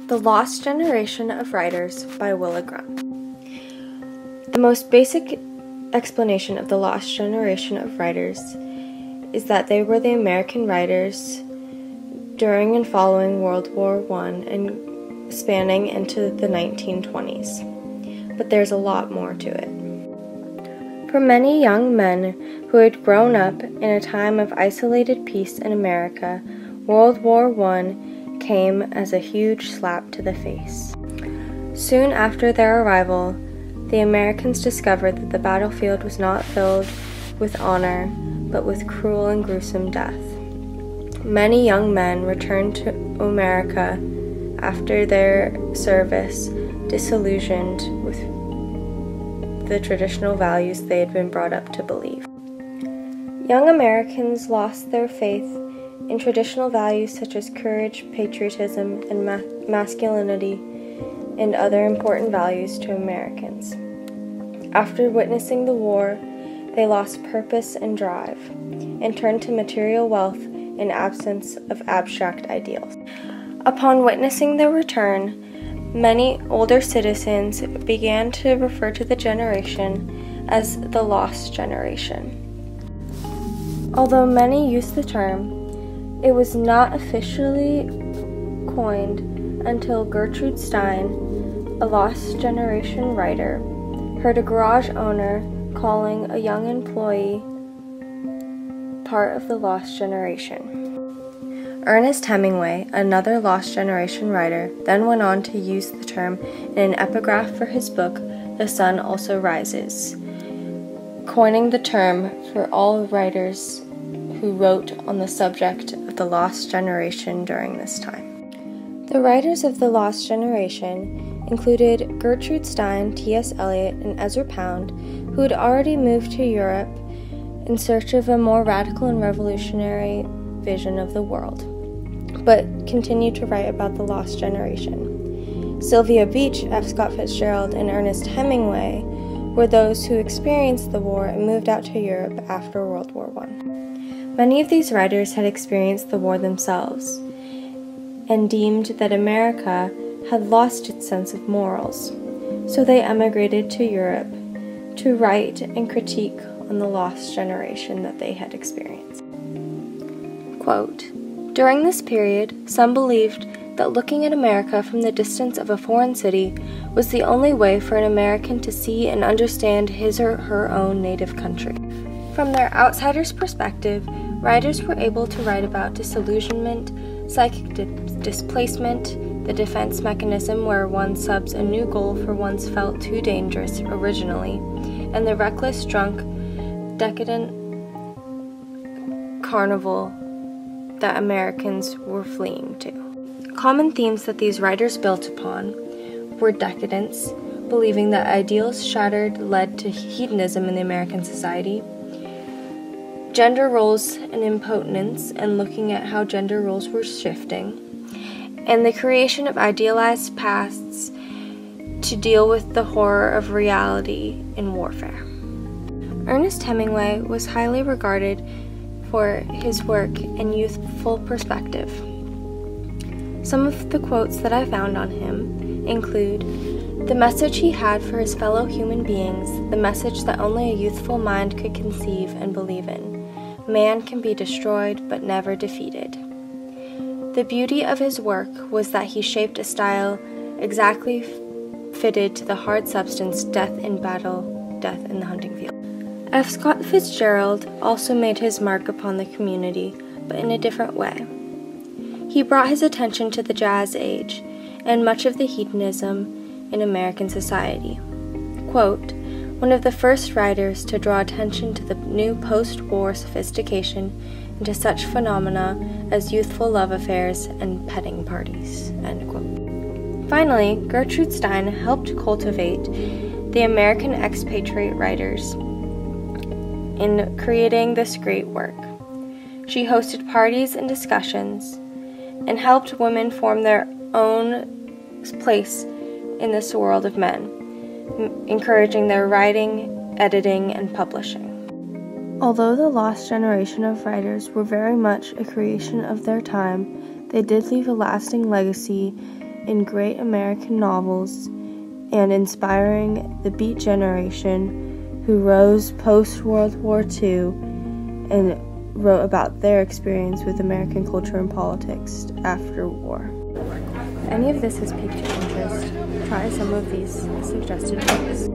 The Lost Generation of Writers by Willa Grant. The most basic explanation of the lost generation of writers is that they were the American writers during and following World War I and spanning into the 1920s. But there's a lot more to it. For many young men who had grown up in a time of isolated peace in America, World War I came as a huge slap to the face. Soon after their arrival, the Americans discovered that the battlefield was not filled with honor, but with cruel and gruesome death. Many young men returned to America after their service, disillusioned with the traditional values they had been brought up to believe. Young Americans lost their faith in traditional values such as courage, patriotism, and masculinity, and other important values to Americans. After witnessing the war, they lost purpose and drive, and turned to material wealth in absence of abstract ideals. Upon witnessing their return, many older citizens began to refer to the generation as the Lost Generation. Although many used the term, it was not officially coined until Gertrude Stein, a Lost Generation writer, heard a garage owner calling a young employee part of the Lost Generation. Ernest Hemingway, another Lost Generation writer, then went on to use the term in an epigraph for his book, The Sun Also Rises, coining the term for all writers who wrote on the subject of the Lost Generation during this time. The writers of the Lost Generation included Gertrude Stein, T.S. Eliot, and Ezra Pound, who had already moved to Europe in search of a more radical and revolutionary vision of the world, but continued to write about the Lost Generation. Sylvia Beach, F. Scott Fitzgerald, and Ernest Hemingway were those who experienced the war and moved out to Europe after World War I. Many of these writers had experienced the war themselves and deemed that America had lost its sense of morals, so they emigrated to Europe to write and critique on the lost generation that they had experienced. Quote, "During this period, some believed that looking at America from the distance of a foreign city was the only way for an American to see and understand his or her own native country. From their outsider's perspective, writers were able to write about disillusionment, psychic displacement, the defense mechanism where one subs a new goal for one's felt too dangerous originally, and the reckless, drunk, decadent carnival that Americans were fleeing to. Common themes that these writers built upon were decadence, believing that ideals shattered led to hedonism in the American society, gender roles and impotence, and looking at how gender roles were shifting, and the creation of idealized pasts to deal with the horror of reality in warfare. Ernest Hemingway was highly regarded for his work and youthful perspective. Some of the quotes that I found on him include, "The message he had for his fellow human beings, the message that only a youthful mind could conceive and believe in. Man can be destroyed but never defeated." The beauty of his work was that he shaped a style exactly fitted to the hard substance, death in battle, death in the hunting field. F. Scott Fitzgerald also made his mark upon the community, but in a different way. He brought his attention to the jazz age and much of the hedonism in American society. Quote, "One of the first writers to draw attention to the new post-war sophistication and to such phenomena as youthful love affairs and petting parties." End quote. Finally, Gertrude Stein helped cultivate the American expatriate writers in creating this great work. She hosted parties and discussions and helped women form their own place in this world of men, encouraging their writing, editing, and publishing. Although the lost generation of writers were very much a creation of their time, they did leave a lasting legacy in great American novels and inspiring the Beat generation who rose post-World War II and wrote about their experience with American culture and politics after war. If any of this has piqued your interest, try some of these suggested books.